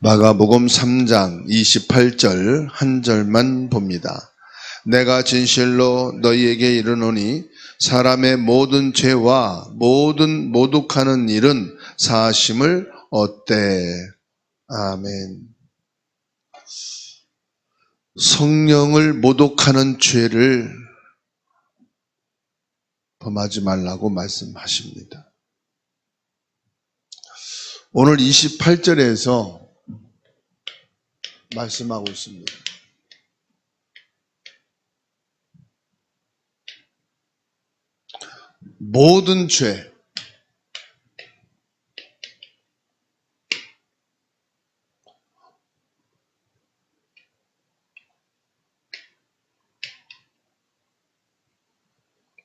마가복음 3장 28절 한 절만 봅니다. 내가 진실로 너희에게 이르노니 사람의 모든 죄와 모든 모독하는 일은 사하심을 얻되. 아멘. 성령을 모독하는 죄를 범하지 말라고 말씀하십니다. 오늘 28절에서 말씀하고 있습니다. 모든 죄,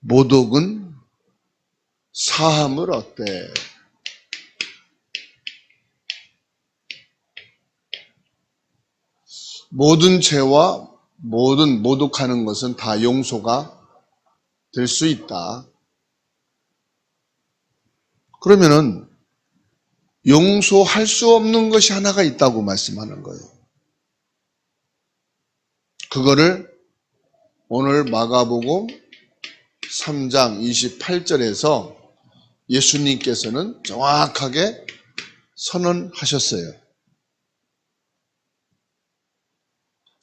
모독은 사함을 얻되. 모든 죄와 모든 모독하는 것은 다 용서가 될 수 있다. 그러면은 용서할 수 없는 것이 하나가 있다고 말씀하는 거예요. 그거를 오늘 마가복음 3장 28절에서 예수님께서는 정확하게 선언하셨어요.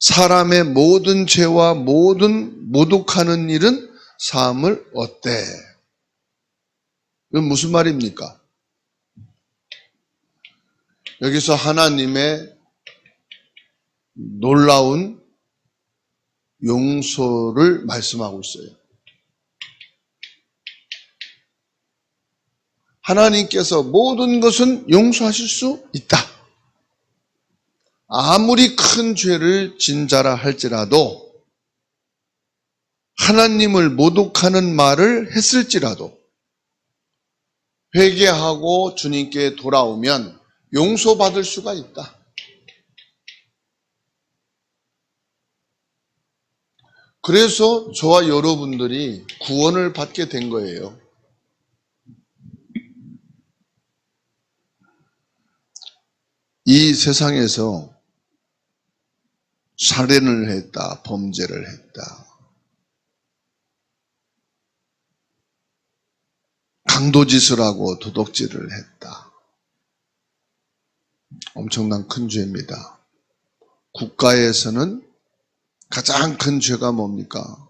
사람의 모든 죄와 모든 모독하는 일은 사함을 얻되. 이건 무슨 말입니까? 여기서 하나님의 놀라운 용서를 말씀하고 있어요. 하나님께서 모든 것은 용서하실 수 있다. 아무리 큰 죄를 진 자라 할지라도, 하나님을 모독하는 말을 했을지라도 회개하고 주님께 돌아오면 용서받을 수가 있다. 그래서 저와 여러분들이 구원을 받게 된 거예요. 이 세상에서 살인을 했다, 범죄를 했다, 강도짓을 하고 도둑질을 했다. 엄청난 큰 죄입니다. 국가에서는 가장 큰 죄가 뭡니까?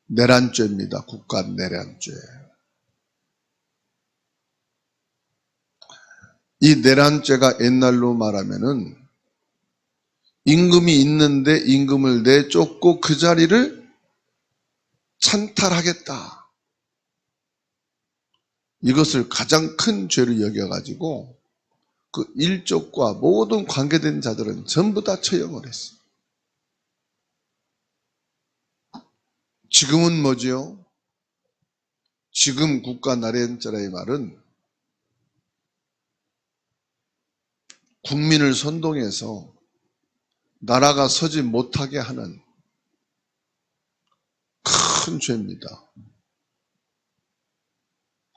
내란죄입니다. 국가 내란죄. 이 내란죄가 옛날로 말하면은 임금이 있는데 임금을 내쫓고 그 자리를 찬탈하겠다. 이것을 가장 큰 죄로 여겨가지고 그 일족과 모든 관계된 자들은 전부 다 처형을 했어요. 지금은 뭐지요? 지금 국가 내란죄의 말은 국민을 선동해서 나라가 서지 못하게 하는 큰 죄입니다.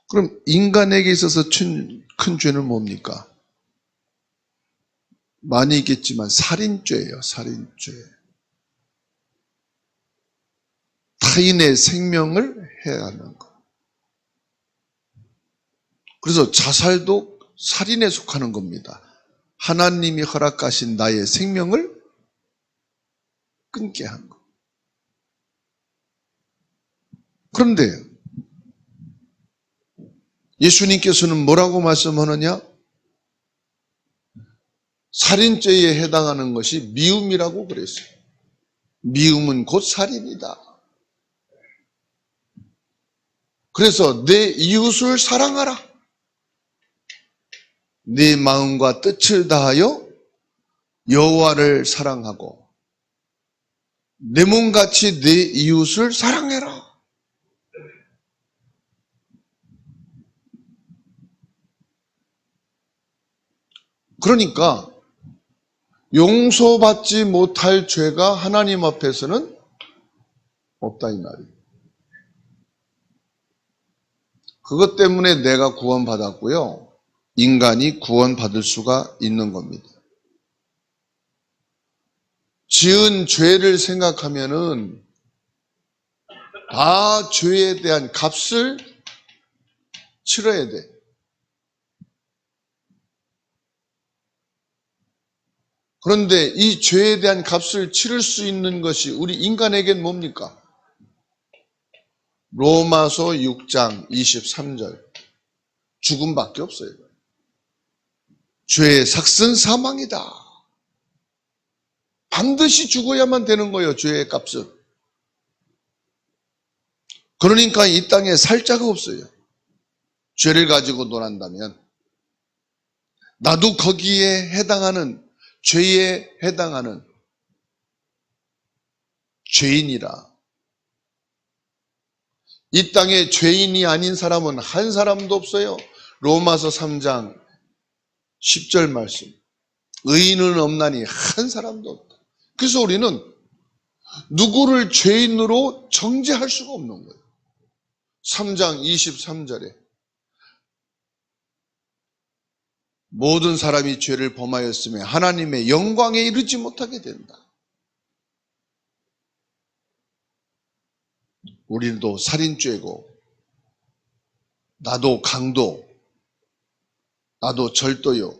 그럼 인간에게 있어서 큰 죄는 뭡니까? 많이 있겠지만 살인죄예요. 살인죄. 타인의 생명을 해하는 것. 그래서 자살도 살인에 속하는 겁니다. 하나님이 허락하신 나의 생명을 끊게 한 것. 그런데 예수님께서는 뭐라고 말씀하느냐? 살인죄에 해당하는 것이 미움이라고 그랬어요. 미움은 곧 살인이다. 그래서 내 이웃을 사랑하라. 내 마음과 뜻을 다하여 여호와를 사랑하고 내 몸같이 내 이웃을 사랑해라. 그러니까 용서받지 못할 죄가 하나님 앞에서는 없다 이 말이에요. 그것 때문에 내가 구원받았고요. 인간이 구원받을 수가 있는 겁니다. 지은 죄를 생각하면은 다 죄에 대한 값을 치러야 돼. 그런데 이 죄에 대한 값을 치를 수 있는 것이 우리 인간에겐 뭡니까? 로마서 6장 23절. 죽음밖에 없어요. 죄의 삭은 사망이다. 반드시 죽어야만 되는 거예요, 죄의 값은. 그러니까 이 땅에 살 자가 없어요. 죄를 가지고 논한다면 나도 거기에 해당하는, 죄에 해당하는 죄인이라. 이 땅에 죄인이 아닌 사람은 한 사람도 없어요. 로마서 3장 10절 말씀. 의인은 없나니 한 사람도 없다. 그래서 우리는 누구를 죄인으로 정죄할 수가 없는 거예요. 3장 23절에 모든 사람이 죄를 범하였으며 하나님의 영광에 이르지 못하게 된다. 우리도 살인죄고, 나도 강도, 나도 절도요,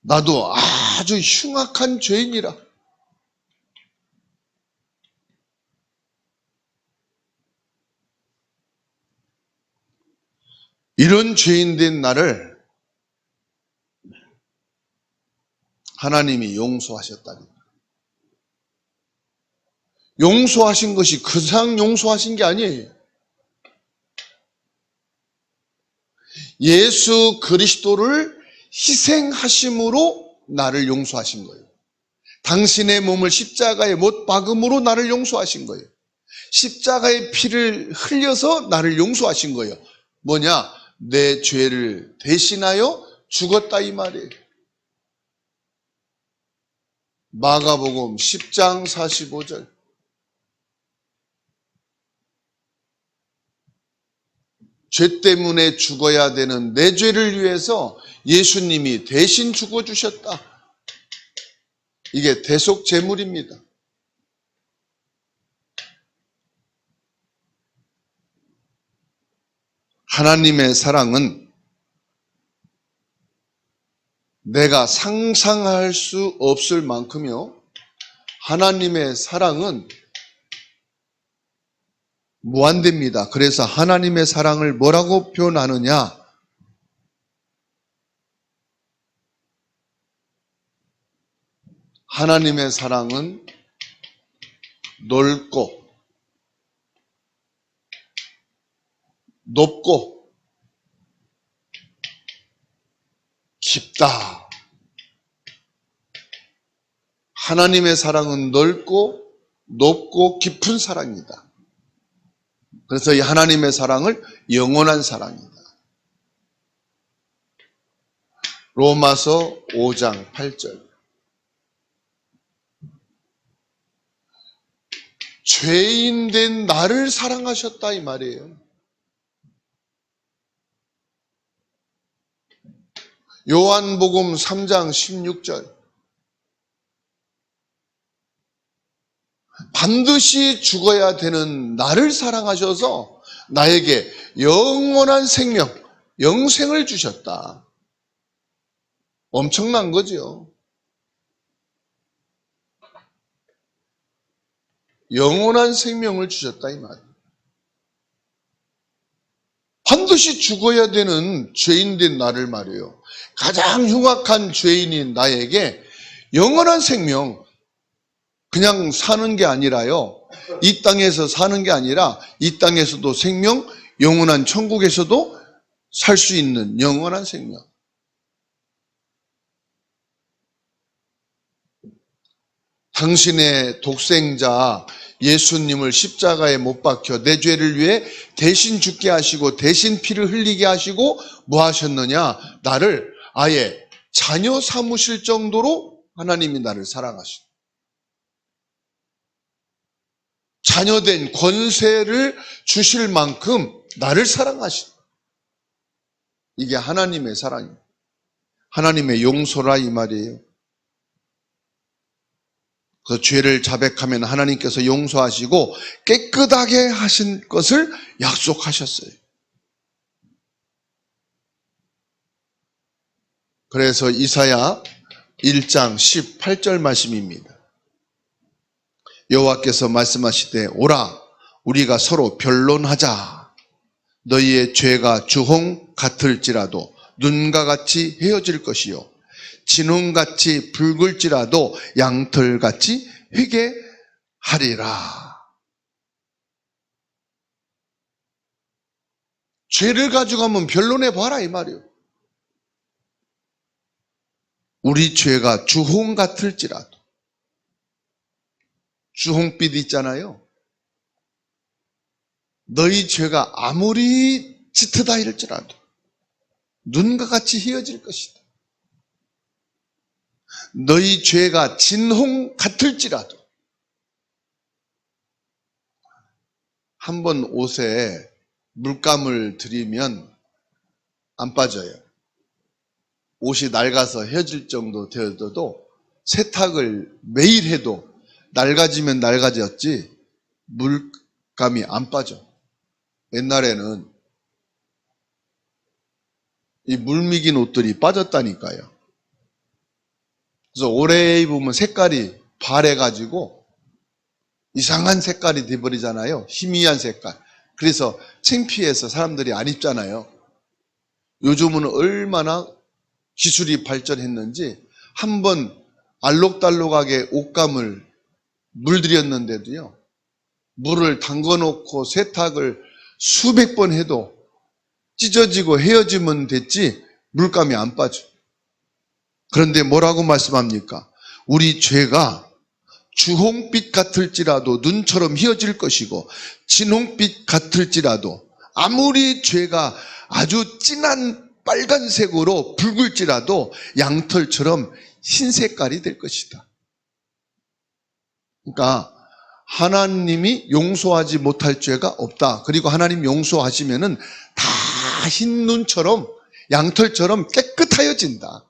나도 아주 흉악한 죄인이라. 이런 죄인 된 나를 하나님이 용서하셨다니. 용서하신 것이 그냥 용서하신 게 아니에요. 예수 그리스도를 희생하심으로 나를 용서하신 거예요. 당신의 몸을 십자가에 못 박음으로 나를 용서하신 거예요. 십자가의 피를 흘려서 나를 용서하신 거예요. 뭐냐? 내 죄를 대신하여 죽었다 이 말이에요. 마가복음 10장 45절. 죄 때문에 죽어야 되는 내 죄를 위해서 예수님이 대신 죽어주셨다. 이게 대속제물입니다. 하나님의 사랑은 내가 상상할 수 없을 만큼요, 하나님의 사랑은 무한대입니다. 그래서 하나님의 사랑을 뭐라고 표현하느냐? 하나님의 사랑은 넓고 높고 깊다. 하나님의 사랑은 넓고 높고 깊은 사랑이다. 그래서 이 하나님의 사랑을 영원한 사랑이다. 로마서 5장 8절. 죄인 된 나를 사랑하셨다 이 말이에요. 요한복음 3장 16절. 반드시 죽어야 되는 나를 사랑하셔서 나에게 영원한 생명, 영생을 주셨다. 엄청난 거죠. 영원한 생명을 주셨다 이 말. 반드시 죽어야 되는 죄인된 나를 말이에요. 가장 흉악한 죄인인 나에게 영원한 생명, 그냥 사는 게 아니라요, 이 땅에서 사는 게 아니라 이 땅에서도 생명, 영원한 천국에서도 살 수 있는 영원한 생명. 당신의 독생자 예수님을 십자가에 못 박혀 내 죄를 위해 대신 죽게 하시고 대신 피를 흘리게 하시고 뭐 하셨느냐? 나를 아예 자녀 삼으실 정도로 하나님이 나를 사랑하시고 자녀된 권세를 주실 만큼 나를 사랑하시고 이게 하나님의 사랑입니다. 하나님의 용서라 이 말이에요. 그 죄를 자백하면 하나님께서 용서하시고 깨끗하게 하신 것을 약속하셨어요. 그래서 이사야 1장 18절 말씀입니다. 여호와께서 말씀하시되 오라 우리가 서로 변론하자. 너희의 죄가 주홍 같을지라도 눈과 같이 헤어질 것이요 진홍같이 붉을지라도 양털같이 회개하리라. 죄를 가지고 한번 변론해 봐라 이 말이에요. 우리 죄가 주홍 같을지라도, 주홍빛 있잖아요. 너희 죄가 아무리 짙으다 이럴지라도 눈과 같이 희어질 것이다. 너희 죄가 진홍 같을지라도. 한번 옷에 물감을 들이면 안 빠져요. 옷이 낡아서 헤어질 정도 되어도 세탁을 매일 해도 낡아지면 낡아졌지 물감이 안 빠져. 옛날에는 이 물미긴 옷들이 빠졌다니까요. 그래서 오래 입으면 색깔이 발해가지고 이상한 색깔이 돼버리잖아요. 희미한 색깔. 그래서 창피해서 사람들이 안 입잖아요. 요즘은 얼마나 기술이 발전했는지 한번 알록달록하게 옷감을 물들였는데도요. 물을 담궈놓고 세탁을 수백 번 해도 찢어지고 헤어지면 됐지 물감이 안 빠져. 그런데 뭐라고 말씀합니까? 우리 죄가 주홍빛 같을지라도 눈처럼 희어질 것이고 진홍빛 같을지라도 아무리 죄가 아주 진한 빨간색으로 붉을지라도 양털처럼 흰 색깔이 될 것이다. 그러니까 하나님이 용서하지 못할 죄가 없다. 그리고 하나님 용서하시면은 다 흰 눈처럼 양털처럼 깨끗하여진다.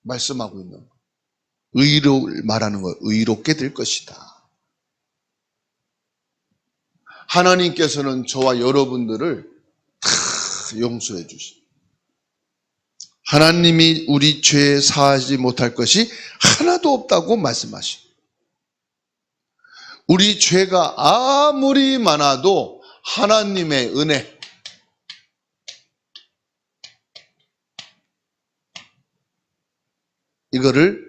말씀하고 있는 거. 의를 말하는 거, 의롭게 될 것이다. 하나님께서는 저와 여러분들을 다 용서해 주십니다. 하나님이 우리 죄 사하지 못할 것이 하나도 없다고 말씀하십니다. 우리 죄가 아무리 많아도 하나님의 은혜, 이거를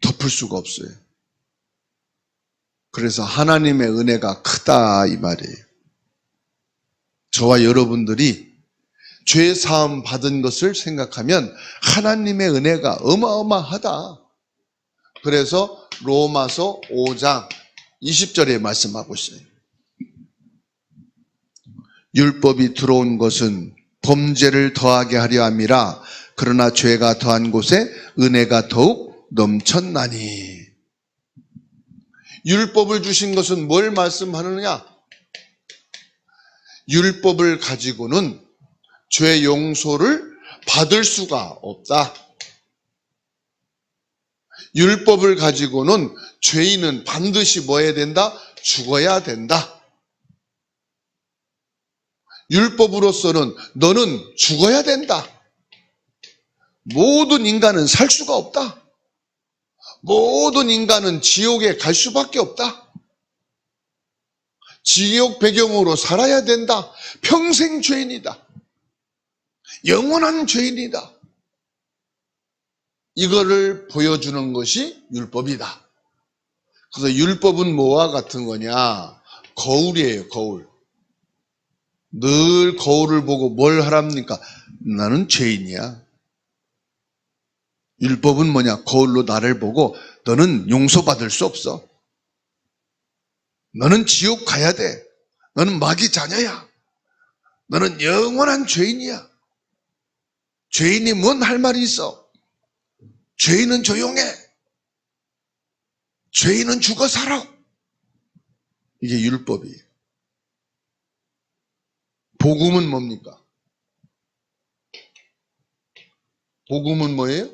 덮을 수가 없어요. 그래서 하나님의 은혜가 크다 이 말이에요. 저와 여러분들이 죄 사함 받은 것을 생각하면 하나님의 은혜가 어마어마하다. 그래서 로마서 5장 20절에 말씀하고 있어요. 율법이 들어온 것은 범죄를 더하게 하려 함이라. 그러나 죄가 더한 곳에 은혜가 더욱 넘쳤나니. 율법을 주신 것은 뭘 말씀하느냐? 율법을 가지고는 죄 용서를 받을 수가 없다. 율법을 가지고는 죄인은 반드시 뭐 해야 된다? 죽어야 된다. 율법으로서는 너는 죽어야 된다. 모든 인간은 살 수가 없다. 모든 인간은 지옥에 갈 수밖에 없다. 지옥 배경으로 살아야 된다. 평생 죄인이다. 영원한 죄인이다. 이거를 보여주는 것이 율법이다. 그래서 율법은 뭐와 같은 거냐? 거울이에요, 거울. 늘 거울을 보고 뭘 하랍니까? 나는 죄인이야. 율법은 뭐냐? 거울로 나를 보고 너는 용서받을 수 없어. 너는 지옥 가야 돼. 너는 마귀 자녀야. 너는 영원한 죄인이야. 죄인이 뭔 할 말이 있어? 죄인은 조용해. 죄인은 죽어 살아. 이게 율법이에요. 복음은 뭡니까? 복음은 뭐예요?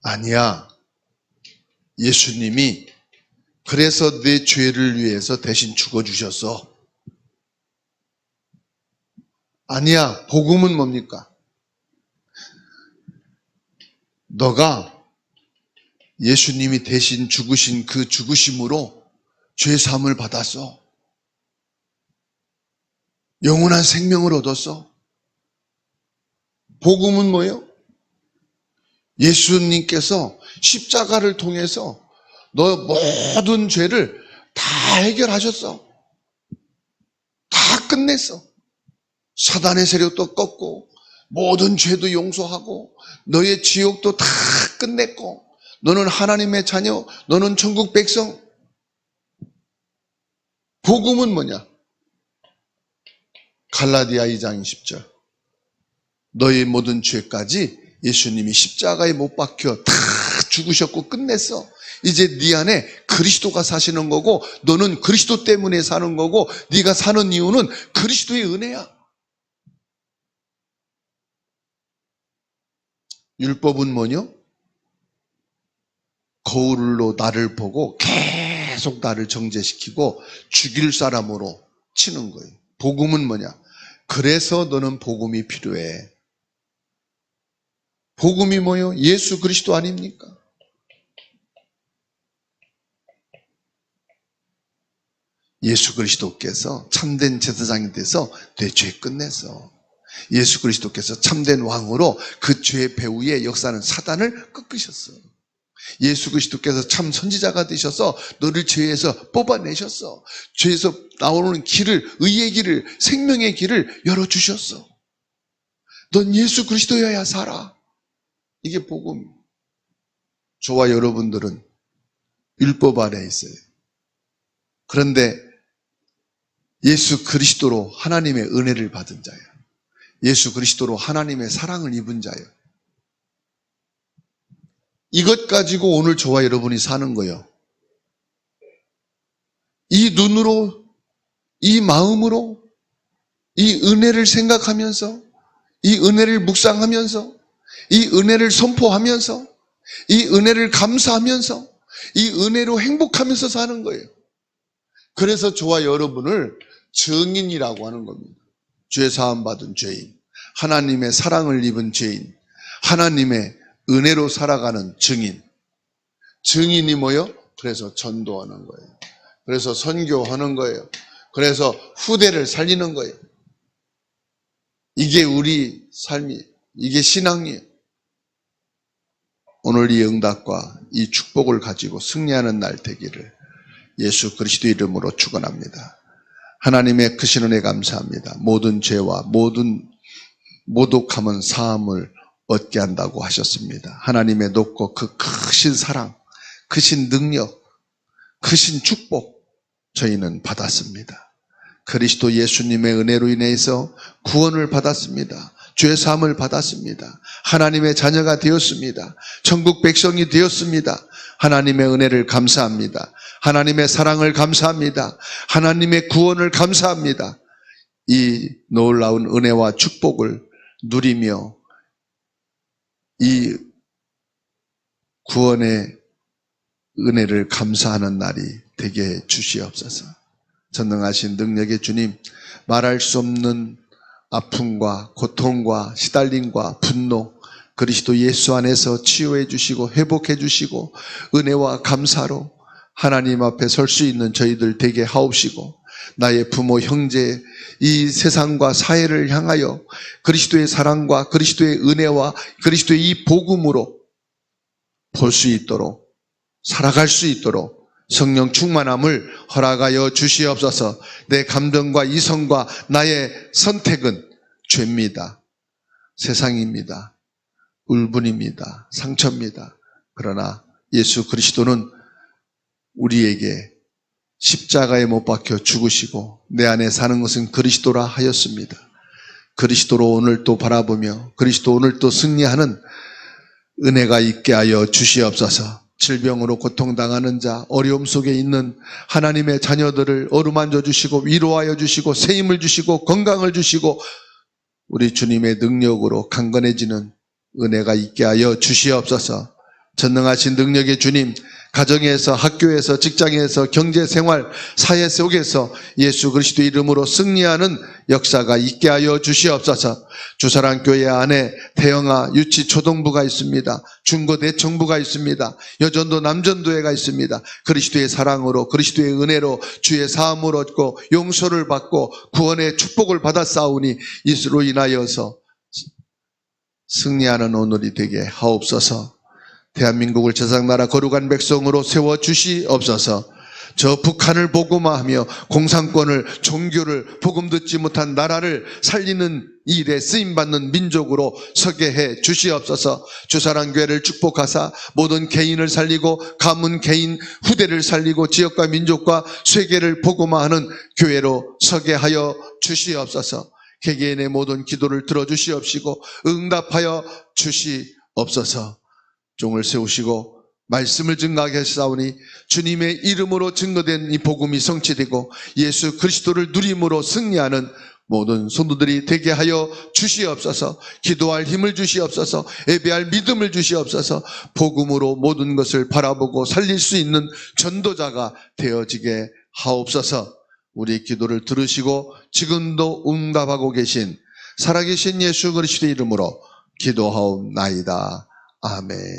아니야. 예수님이 그래서 내 죄를 위해서 대신 죽어주셨어. 아니야. 복음은 뭡니까? 너가 예수님이 대신 죽으신 그 죽으심으로 죄 사함을 받았어. 영원한 생명을 얻었어. 복음은 뭐예요? 예수님께서 십자가를 통해서 너 모든 죄를 다 해결하셨어. 다 끝냈어. 사단의 세력도 꺾고 모든 죄도 용서하고 너의 지옥도 다 끝냈고 너는 하나님의 자녀, 너는 천국 백성. 복음은 뭐냐? 갈라디아 2장 20절. 너의 모든 죄까지 예수님이 십자가에 못 박혀 다 죽으셨고 끝냈어. 이제 네 안에 그리스도가 사시는 거고 너는 그리스도 때문에 사는 거고 네가 사는 이유는 그리스도의 은혜야. 율법은 뭐냐? 거울로 나를 보고 계속 나를 정죄시키고 죽일 사람으로 치는 거예요. 복음은 뭐냐? 그래서 너는 복음이 필요해. 복음이 뭐예요? 예수 그리스도 아닙니까? 예수 그리스도께서 참된 제사장이 돼서 내 죄 끝냈어. 예수 그리스도께서 참된 왕으로 그 죄의 배후의 역사는 사단을 꺾으셨어. 예수 그리스도께서 참 선지자가 되셔서 너를 죄에서 뽑아내셨어. 죄에서 나오는 길을, 의의 길을, 생명의 길을 열어주셨어. 넌 예수 그리스도여야 살아. 이게 복음. 저와 여러분들은 율법 아래 있어요. 그런데 예수 그리스도로 하나님의 은혜를 받은 자예요. 예수 그리스도로 하나님의 사랑을 입은 자예요. 이것 가지고 오늘 저와 여러분이 사는 거예요. 이 눈으로, 이 마음으로, 이 은혜를 생각하면서, 이 은혜를 묵상하면서, 이 은혜를 선포하면서, 이 은혜를 감사하면서, 이 은혜로 행복하면서 사는 거예요. 그래서 저와 여러분을 증인이라고 하는 겁니다. 죄 사함 받은 죄인, 하나님의 사랑을 입은 죄인, 하나님의 은혜로 살아가는 증인. 증인이 뭐요? 그래서 전도하는 거예요. 그래서 선교하는 거예요. 그래서 후대를 살리는 거예요. 이게 우리 삶이, 이게 신앙이에요. 오늘 이 응답과 이 축복을 가지고 승리하는 날 되기를 예수 그리스도 이름으로 축원합니다. 하나님의 크신 은혜 감사합니다. 모든 죄와 모든 모독함은 사함을 얻게 한다고 하셨습니다. 하나님의 높고 그 크신 사랑, 크신 능력, 크신 축복 저희는 받았습니다. 그리스도 예수님의 은혜로 인해서 구원을 받았습니다. 죄사함을 받았습니다. 하나님의 자녀가 되었습니다. 천국 백성이 되었습니다. 하나님의 은혜를 감사합니다. 하나님의 사랑을 감사합니다. 하나님의 구원을 감사합니다. 이 놀라운 은혜와 축복을 누리며 이 구원의 은혜를 감사하는 날이 되게 해 주시옵소서. 전능하신 능력의 주님, 말할 수 없는 아픔과 고통과 시달림과 분노, 그리스도 예수 안에서 치유해 주시고 회복해 주시고 은혜와 감사로 하나님 앞에 설 수 있는 저희들 되게 하옵시고, 나의 부모, 형제, 이 세상과 사회를 향하여 그리스도의 사랑과 그리스도의 은혜와 그리스도의 이 복음으로 볼 수 있도록, 살아갈 수 있도록 성령 충만함을 허락하여 주시옵소서. 내 감정과 이성과 나의 선택은 죄입니다. 세상입니다. 울분입니다. 상처입니다. 그러나 예수 그리스도는 우리에게 십자가에 못 박혀 죽으시고 내 안에 사는 것은 그리스도라 하였습니다. 그리스도로 오늘 또 바라보며 그리스도 오늘 또 승리하는 은혜가 있게 하여 주시옵소서. 질병으로 고통당하는 자, 어려움 속에 있는 하나님의 자녀들을 어루만져 주시고 위로하여 주시고 새 힘을 주시고 건강을 주시고 우리 주님의 능력으로 강건해지는 은혜가 있게 하여 주시옵소서. 전능하신 능력의 주님, 가정에서, 학교에서, 직장에서, 경제생활, 사회 속에서 예수 그리스도의 이름으로 승리하는 역사가 있게 하여 주시옵소서. 주사랑교회 안에 대형아 유치 초등부가 있습니다. 중고대청부가 있습니다. 여전도 남전도회가 있습니다. 그리스도의 사랑으로, 그리스도의 은혜로 주의 사함을 얻고 용서를 받고 구원의 축복을 받았사오니 이스로 인하여서 승리하는 오늘이 되게 하옵소서. 대한민국을 제사장나라 거룩한 백성으로 세워주시옵소서. 저 북한을 복음화하며 공산권을, 종교를, 복음 듣지 못한 나라를 살리는 일에 쓰임받는 민족으로 서게 해 주시옵소서. 주사랑교회를 축복하사 모든 개인을 살리고 가문 개인 후대를 살리고 지역과 민족과 세계를 복음화하는 교회로 서게 하여 주시옵소서. 개개인의 모든 기도를 들어주시옵시고 응답하여 주시옵소서. 종을 세우시고 말씀을 증거하게 하시사오니 주님의 이름으로 증거된 이 복음이 성취되고 예수 그리스도를 누림으로 승리하는 모든 성도들이 되게 하여 주시옵소서. 기도할 힘을 주시옵소서. 예배할 믿음을 주시옵소서. 복음으로 모든 것을 바라보고 살릴 수 있는 전도자가 되어지게 하옵소서. 우리의 기도를 들으시고 지금도 응답하고 계신 살아계신 예수 그리스도의 이름으로 기도하옵나이다. 아멘.